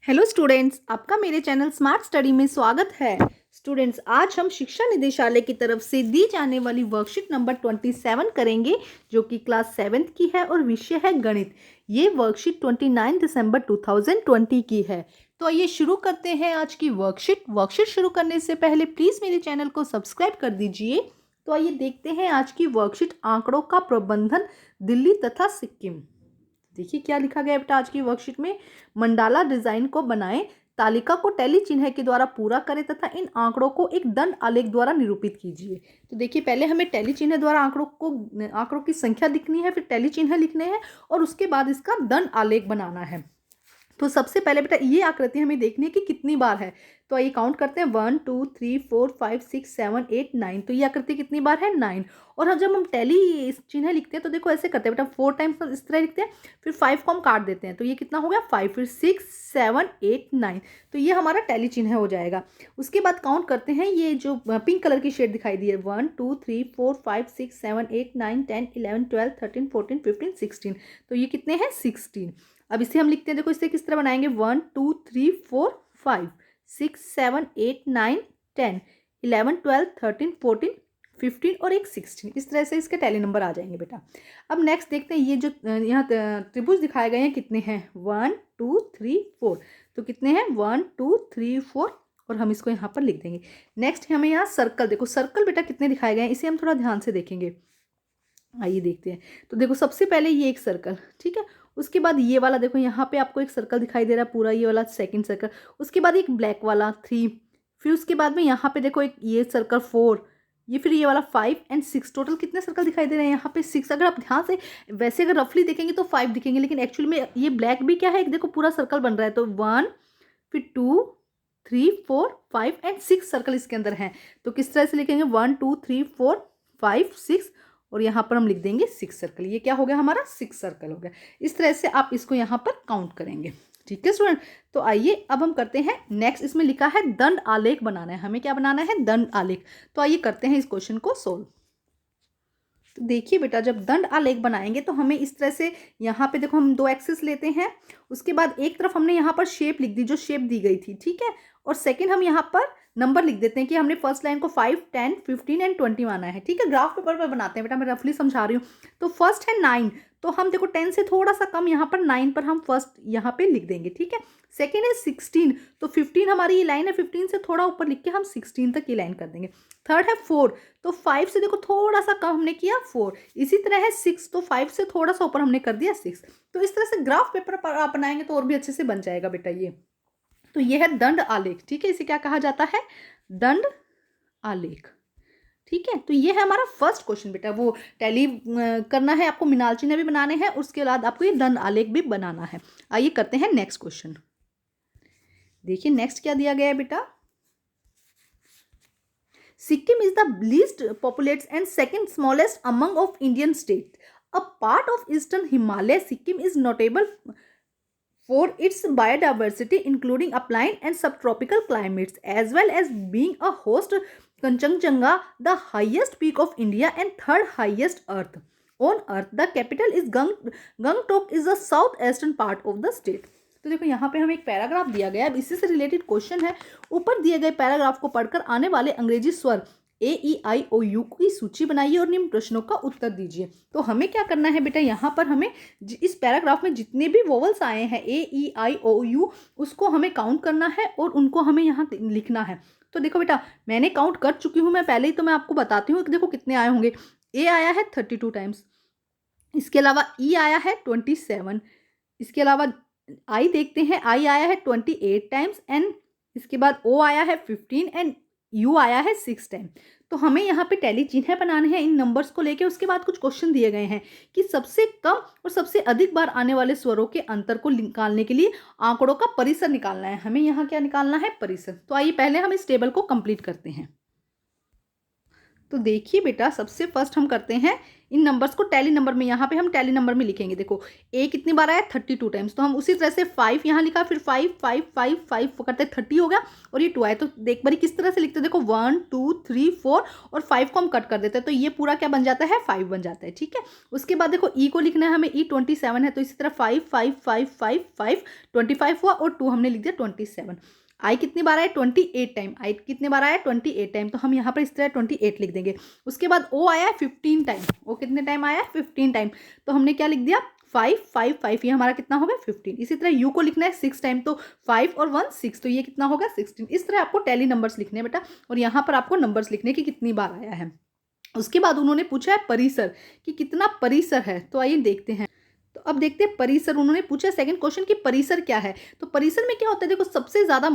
Hello students, आपका मेरे channel smart study में स्वागत है। स्टूडेंट्स, आज हम शिक्षा निदेशालय की तरफ से दी जाने वाली वर्कशीट नंबर 27 करेंगे, जो कि क्लास 7th की है और विषय है गणित। ये वर्कशीट 29 दिसंबर 2020 की है। तो आइए शुरू करते हैं आज की वर्कशीट शुरू करने से पहले प्लीज़ मेरे चैनल को सब्सक्राइब कर दीजिए। तो आइए देखते हैं आज की वर्कशीट, आंकड़ों का प्रबंधन, दिल्ली तथा सिक्किम। देखिए क्या लिखा गया बेटा आज की वर्कशीट में। मंडाला डिजाइन को बनाएं, तालिका को टैली चिन्ह के द्वारा पूरा करें तथा इन आंकड़ों को एक दंड आलेख द्वारा निरूपित कीजिए। तो देखिए पहले हमें टैली चिन्ह द्वारा आंकड़ों की संख्या लिखनी है, फिर टैली चिन्ह लिखने हैं और उसके बाद इसका दंड आलेख बनाना है। तो सबसे पहले बेटा ये आकृति हमें देखनी है कि कितनी बार है। तो आइए काउंट करते हैं 1 2 3 4 5 6 7 8 9। तो ये आकृति कितनी बार है? 9। और जब हम टैली चिन्ह लिखते हैं तो देखो ऐसे करते हैं बेटा, 4 टाइम्स इस तरह लिखते हैं, फिर 5 को हम काट देते हैं। तो ये कितना हो गया? 5, फिर 6 7 8 9। तो ये हमारा टैली चिन्ह हो जाएगा। उसके बाद काउंट करते हैं, ये जो पिंक कलर की शेड दिखाई दी है, 1 2 3 4 5 6 7 8 9 10 11 12 13 14 15 16। तो ये कितने हैं? 16। अब इसे हम लिखते हैं, देखो इसे किस तरह बनाएंगे, 1 2 3 4 5 6 7 8 9 10 11 12 13 14 15 और एक 16। इस तरह से इसके टैली नंबर आ जाएंगे बेटा। अब नेक्स्ट देखते हैं, ये जो यहाँ त्रिभुज दिखाए गए हैं कितने हैं? 1 2 3 4। तो कितने हैं? 1 2 3 4 और हम इसको यहाँ पर लिख देंगे। नेक्स्ट हमें यहाँ सर्कल, देखो सर्कल बेटा कितने दिखाए गए हैं, इसे हम थोड़ा ध्यान से देखेंगे। आइए देखते हैं। तो देखो सबसे पहले ये एक सर्कल, ठीक है। उसके बाद ये वाला, देखो यहाँ पे आपको एक सर्कल दिखाई दे रहा है पूरा, ये वाला सेकंड सर्कल। उसके बाद एक ब्लैक वाला 3, फिर उसके बाद में यहाँ पे देखो एक ये सर्कल 4, ये फिर ये वाला 5 एंड 6। टोटल कितने सर्कल दिखाई दे रहे हैं यहाँ पे? 6। अगर आप ध्यान से वैसे अगर रफली देखेंगे तो 5 दिखेंगे, लेकिन एक्चुअली में ये ब्लैक भी क्या है, एक देखो पूरा सर्कल बन रहा है। तो 1 फिर 2 3 4 5 एंड 6 सर्कल इसके अंदर हैं। तो किस तरह से लिखेंगे? 1 2 3 4 5 6 और यहाँ पर हम लिख देंगे 6 सर्कल। ये क्या हो गया हमारा? 6 सर्कल हो गया। इस तरह से आप इसको यहाँ पर काउंट करेंगे, ठीक है स्टूडेंट। तो आइए अब हम करते हैं नेक्स्ट। इसमें लिखा है दंड आलेख बनाना है, हमें क्या बनाना है? दंड आलेख। तो आइए करते हैं इस क्वेश्चन को सोल्व। तो देखिए बेटा, जब दंड आलेख बनाएंगे तो हमें इस तरह से, यहाँ पे देखो हम 2 एक्सिस लेते हैं, उसके बाद एक तरफ हमने यहाँ पर शेप लिख दी जो शेप दी गई थी, ठीक है। और सेकंड हम यहाँ पर नंबर लिख देते हैं कि हमने फर्स्ट लाइन को 5 10 15 एंड 20 माना है, ठीक है। ग्राफ पेपर पर बनाते हैं बेटा, मैं रफली समझा रही हूँ। तो फर्स्ट है 9, तो हम देखो 10 से थोड़ा सा कम यहाँ पर 9 पर हम फर्स्ट यहाँ पे लिख देंगे, ठीक है। सेकेंड है 16, तो 15 हमारी ये लाइन है, 15 से थोड़ा ऊपर लिख के हम 16 तक ये लाइन कर देंगे। थर्ड है 4, तो 5 से देखो थोड़ा सा कम हमने किया 4। इसी तरह है 6, तो 5 से थोड़ा सा ऊपर हमने कर दिया 6। तो इस तरह से ग्राफ पेपर पर आप बनाएंगे तो और भी अच्छे से बन जाएगा बेटा ये। तो ये है दंड आलेख, ठीक है। इसे क्या कहा जाता है? दंड आलेख, ठीक है। तो ये है हमारा फर्स्ट क्वेश्चन बेटा। वो टैली करना है आपको, मिनाल चिन्ह भी बनाने हैं, उसके बाद आपको ये दंड आलेख भी बनाना है। आइए करते हैं नेक्स्ट क्वेश्चन। देखिए नेक्स्ट क्या दिया गया है बेटा। Sikkim is the least populated and second smallest among of Indian states. A part of eastern Himalaya, Sikkim is notable for its biodiversity, including alpine and subtropical climates, as well as being a host Kanchenjunga, the highest peak of India and third highest on earth. The capital is Gangtok is the southeastern part of the state. तो देखो यहाँ पे हमें एक paragraph दिया गया है, इसी से रिलेटेड क्वेश्चन है। ऊपर दिए गए पैराग्राफ को पढ़कर आने वाले अंग्रेजी स्वर AEIOU की सूची बनाइए और निम्न प्रश्नों का उत्तर दीजिए। तो हमें क्या करना है बेटा, यहाँ पर हमें इस पैराग्राफ में जितने भी वोवल्स आए हैं AEIOU, उसको हमें काउंट करना है और उनको हमें यहाँ लिखना है। तो देखो बेटा, मैंने काउंट कर चुकी हूँ मैं पहले ही, तो मैं आपको बताती हूँ कि देखो कितने आए होंगे। A आया है 32 टाइम्स, इसके अलावा E आया है 27, इसके अलावा I देखते हैं, I आया है 28 टाइम्स एंड इसके बाद O आया है 15 एंड U आया है 6 टाइम। तो हमें यहाँ पे टैली चिन्ह बनाने हैं इन नंबर्स को लेके। उसके बाद कुछ क्वेश्चन दिए गए हैं कि सबसे कम और सबसे अधिक बार आने वाले स्वरों के अंतर को निकालने के लिए आंकड़ों का परिसर निकालना है। हमें यहाँ क्या निकालना है? परिसर। तो आइए पहले हम इस टेबल को कंप्लीट करते हैं। तो देखिए बेटा, सबसे फर्स्ट हम करते हैं इन नंबर्स को टैली नंबर में, यहाँ पे हम टैली नंबर में लिखेंगे। देखो ए कितनी बार आया, 32 टाइम्स, तो हम उसी तरह से 5 यहाँ लिखा, फिर 5 5 5 5 करते 30 हो गया, और ये 2 आया। तो देख बारी किस तरह से लिखते हैं, देखो 1 2 3 4 और 5 को हम कट कर देते हैं, तो ये पूरा क्या बन जाता है, 5 बन जाता है। ठीक है, उसके बाद देखो ई को लिखना है हमें, ई 27 है, तो इसी तरह 5 5 5 5 5 25 हुआ, और 2 हमने लिख दिया 27। आई कितनी बार आया, 28 टाइम, आई कितने बार आया, 28 टाइम, तो हम यहाँ पर इस तरह 28 लिख देंगे। उसके बाद ओ आया 15 टाइम, ओ कितने टाइम आया, 15 टाइम, तो हमने क्या लिख दिया 5 5 5, ये हमारा कितना हो गया 15। इसी तरह यू को लिखना है 6 टाइम, तो 5 और 1 6, तो ये कितना होगा 16। इस तरह आपको टैली नंबर्स लिखने हैं बेटा, और यहाँ पर आपको नंबर्स लिखने की कितनी बार आया है। उसके बाद उन्होंने पूछा है परिसर, कि कितना परिसर है, तो आइए देखते हैं। तो अब देखते हैं परिसर, उन्होंने पूछा सेकंड क्वेश्चन कि परिसर क्या है। तो परिसर में क्या होता है, देखो सबसे ज्यादा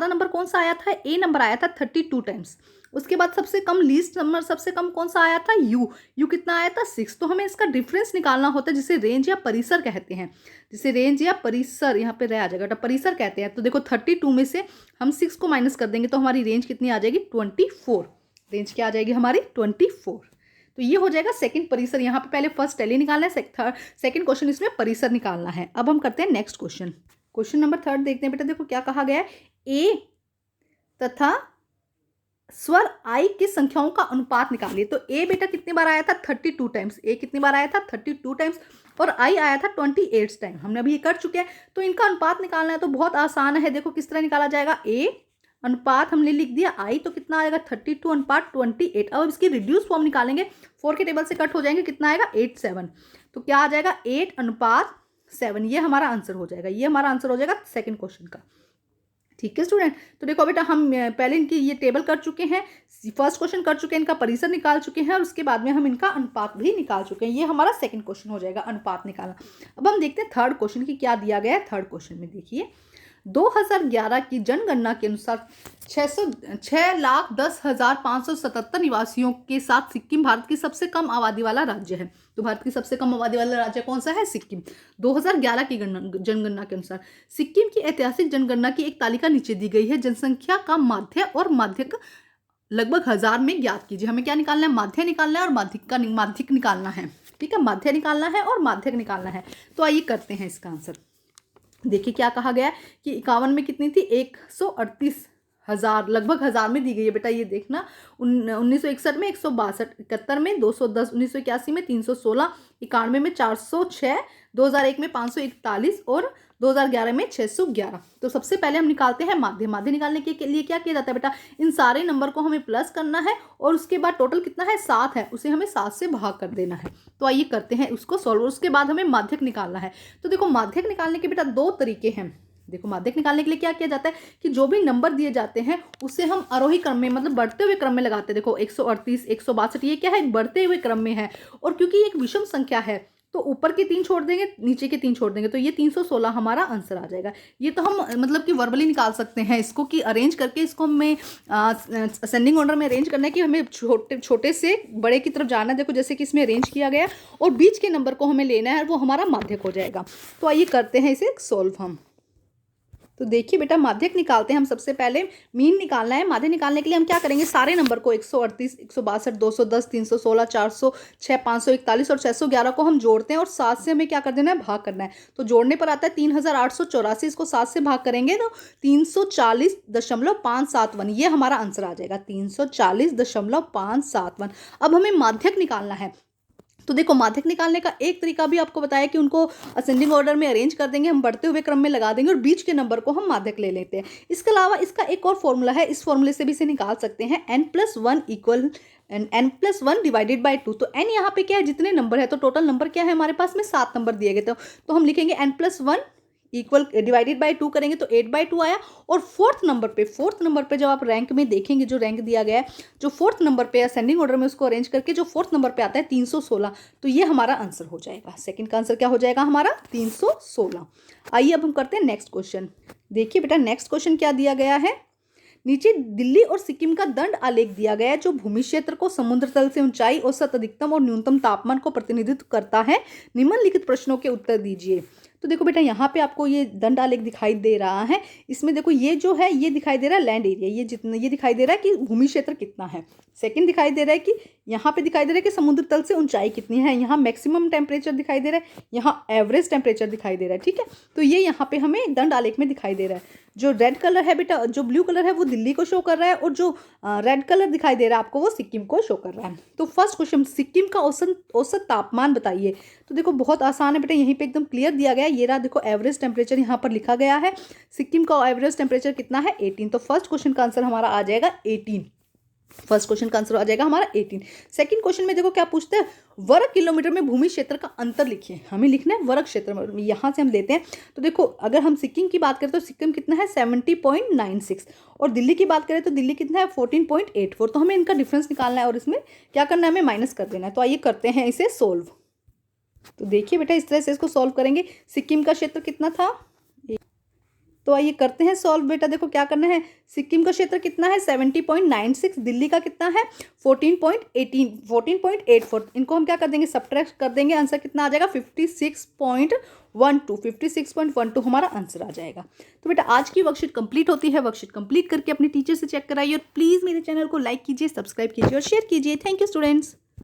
नंबर कौन सा आया था, ए नंबर आया था 32 टाइम्स। उसके बाद सबसे कम लीस्ट नंबर सबसे कम कौन सा आया था, यू कितना आया था 6। तो हमें इसका डिफरेंस निकालना होता है, जिसे रेंज या परिसर कहते हैं, जिसे रेंज या परिसर यहाँ पे रह आ जाएगा, परिसर कहते हैं। तो देखो 32 में से हम 6 को माइनस कर देंगे, तो हमारी रेंज कितनी आ जाएगी 24। रेंज क्या आ जाएगी हमारी 24। तो ये हो जाएगा सेकंड परिसर। यहाँ पे पहले फर्स्ट टैली निकालना है, सेकंड क्वेश्चन इसमें परिसर निकालना है। अब हम करते हैं नेक्स्ट क्वेश्चन, क्वेश्चन नंबर 3 देखते हैं बेटा। देखो क्या कहा गया है, ए तथा स्वर आई की संख्याओं का अनुपात निकालिए। तो ए बेटा कितनी बार आया था 32 टाइम्स, ए कितनी बार आया था 32 टाइम्स, और आई आया था 28 टाइम। हमने अभी ये कर चुके हैं, तो इनका अनुपात निकालना है, तो बहुत आसान है। देखो किस तरह निकाला जाएगा, ए अनुपात हमने लिख दिया आई, तो कितना आएगा 32 अनुपात 28। अब इसकी रिड्यूस फॉर्म निकालेंगे, 4 के टेबल से कट हो जाएंगे, कितना आएगा 8 7, तो क्या आ जाएगा 8 अनुपात 7, ये हमारा आंसर हो जाएगा। ये हमारा आंसर हो जाएगा सेकंड क्वेश्चन का। ठीक है स्टूडेंट, तो देखो बेटा हम पहले इनकी ये टेबल कर चुके हैं, फर्स्ट क्वेश्चन कर चुके हैं, इनका परिसर निकाल चुके हैं, और उसके बाद में हम इनका अनुपात भी निकाल चुके हैं। ये हमारा सेकंड क्वेश्चन हो जाएगा, अनुपात निकालना। अब हम देखते हैं थर्ड क्वेश्चन की क्या दिया गया है। थर्ड क्वेश्चन में देखिए, 2011 की जनगणना के अनुसार 6,10,577 निवासियों के साथ सिक्किम भारत की सबसे कम आबादी वाला राज्य है। तो भारत की सबसे कम आबादी वाला राज्य कौन सा है, सिक्किम। 2011 की जनगणना के अनुसार सिक्किम की ऐतिहासिक जनगणना की एक तालिका नीचे दी गई है। जनसंख्या का माध्य और माध्यक लगभग 1000 में ज्ञात कीजिए। हमें क्या निकालना है, माध्य निकालना है और माध्यक निकालना है। ठीक है, माध्य निकालना है और माध्यक निकालना है। तो आइए करते हैं इसका आंसर। देखिए क्या कहा गया है कि 51 में कितनी थी, 138,000, लगभग 1000 में दी गई है बेटा। ये देखना 1961 में 162, 71 में 210, 1981 में 316, 91 में 406, 2001 में 541 और 2011 में 611। तो सबसे पहले हम निकालते हैं माध्य। माध्य निकालने के लिए क्या किया जाता है बेटा, इन सारे नंबर को हमें प्लस करना है, और उसके बाद टोटल कितना है 7 है, उसे हमें 7 से भाग कर देना है। तो आइए करते हैं उसको सॉल्व, उसके बाद हमें माध्यक निकालना है। तो देखो माध्यक निकालने के बेटा 2 तरीके हैं। देखो माध्यक निकालने के लिए क्या किया जाता है कि जो भी नंबर दिए जाते हैं उसे हम आरोही क्रम में, मतलब बढ़ते हुए क्रम में लगाते हैं। देखो 138, 162, ये क्या है, बढ़ते हुए क्रम में है, और क्योंकि ये एक विषम संख्या है तो ऊपर के 3 छोड़ देंगे, नीचे के 3 छोड़ देंगे, तो ये 316 हमारा आंसर आ जाएगा। ये तो हम मतलब कि वर्बली निकाल सकते हैं इसको, कि अरेंज करके इसको हमें असेंडिंग ऑर्डर में अरेंज करना है, कि हमें छोटे से बड़े की तरफ जाना है। देखो जैसे कि इसमें अरेंज किया गया, और बीच के नंबर को हमें लेना है, वो हमारा माध्यक हो जाएगा। तो आइए करते हैं इसे सॉल्व हम। तो देखिए बेटा माध्यक निकालते हैं हम। सबसे पहले मीन निकालना है। माध्य निकालने के लिए हम क्या करेंगे, सारे नंबर को 138, 162, 210, 316, 406, 541 और 611 को हम जोड़ते हैं, और 7 से हमें क्या कर देना है, भाग करना है। तो जोड़ने पर आता है 3884, इसको 7 से भाग करेंगे तो 340.571, ये हमारा आंसर आ जाएगा 340.571। अब हमें माध्यक निकालना है। तो देखो माध्यक निकालने का एक तरीका भी आपको बताया कि उनको असेंडिंग ऑर्डर में अरेंज कर देंगे, हम बढ़ते हुए क्रम में लगा देंगे, और बीच के नंबर को हम माध्यक ले लेते हैं। इसके अलावा इसका एक और फॉर्मूला है, इस फॉर्मूले से भी इसे निकाल सकते हैं, n+1 डिवाइडेड बाय 2। तो n यहाँ पे क्या है, जितने नंबर है, तो टोटल नंबर क्या है हमारे पास में 7 नंबर दिए गए थे, तो हम लिखेंगे n+1 इक्वल डिवाइडेड बाय 2 करेंगे तो 8/2 आया। और फोर्थ नंबर पे जब आप रैंक में देखेंगे, जो रैंक दिया गया है, जो फोर्थ नंबर पे असेंडिंग ऑर्डर में उसको अरेंज करके जो फोर्थ नंबर पे आता है 316, तो ये हमारा आंसर हो जाएगा। सेकंड का आंसर क्या हो जाएगा हमारा 316। आइए अब हम करते हैं नेक्स्ट क्वेश्चन। देखिए बेटा नेक्स्ट क्वेश्चन क्या दिया गया है, नीचे दिल्ली और सिक्किम का दंड आलेख दिया गया है, जो भूमि क्षेत्र को समुद्र तल से ऊंचाई, औसत अधिकतम और न्यूनतम तापमान को प्रतिनिधित्व करता है। निम्नलिखित प्रश्नों के उत्तर दीजिए। तो देखो बेटा यहाँ पे आपको ये दंड आलेख दिखाई दे रहा है। इसमें देखो ये जो है ये दिखाई दे रहा है लैंड एरिया, ये जितना ये दिखाई दे रहा है कि भूमि क्षेत्र कितना है। सेकंड दिखाई दे रहा है कि यहाँ पे दिखाई दे रहा है कि समुद्र तल से ऊंचाई कितनी है। यहाँ मैक्सिमम टेम्परेचर दिखाई दे रहा है, यहाँ एवरेज टेम्परेचर दिखाई दे रहा है। ठीक है, तो ये यहाँ पे हमें दंड आलेख में दिखाई दे रहा है। जो रेड कलर है बेटा, जो ब्लू कलर है वो दिल्ली को शो कर रहा है, और जो रेड कलर दिखाई दे रहा है आपको वो सिक्किम को शो कर रहा है। तो फर्स्ट क्वेश्चन, सिक्किम का औसत तापमान बताइए। तो देखो बहुत आसान है बेटा, यहीं पे एकदम क्लियर दिया गया है। ये रहा देखो एवरेज टेम्परेचर यहाँ पर लिखा गया है। सिक्किम का एवरेज टेम्परेचर कितना है 18। तो फर्स्ट क्वेश्चन का आंसर हमारा आ जाएगा 18। फर्स्ट क्वेश्चन का आंसर आ जाएगा हमारा 18। सेकंड क्वेश्चन में देखो क्या पूछते हैं, वर्ग किलोमीटर में भूमि क्षेत्र का अंतर लिखिए। हमें लिखना है वर्ग क्षेत्र में, यहाँ से हम लेते हैं। तो देखो अगर हम सिक्किम की बात करें तो सिक्किम कितना है 70.96, और दिल्ली की बात करें तो दिल्ली कितना है 14.84। तो हमें इनका डिफरेंस निकालना है और इसमें क्या करना है, हमें माइनस कर देना है। तो आइए करते हैं इसे सोल्व। तो देखिए बेटा इस तरह से इसको सॉल्व करेंगे। सिक्किम का क्षेत्र कितना था, तो आइए करते हैं सॉल्व। बेटा देखो क्या करना है, सिक्किम का क्षेत्र कितना है 70.96, दिल्ली का कितना है 14.84। इनको हम क्या कर देंगे, सब्ट्रैक्ट कर देंगे। आंसर कितना आ जाएगा 56.12। 56.12 हमारा आंसर आ जाएगा। तो बेटा आज की वर्कशीट कंप्लीट होती है। वर्कशीट कंप्लीट करके अपने टीचर से चेक कराइए, और प्लीज़ मेरे चैनल को लाइक कीजिए, सब्सक्राइब कीजिए और शेयर कीजिए। Thank you students.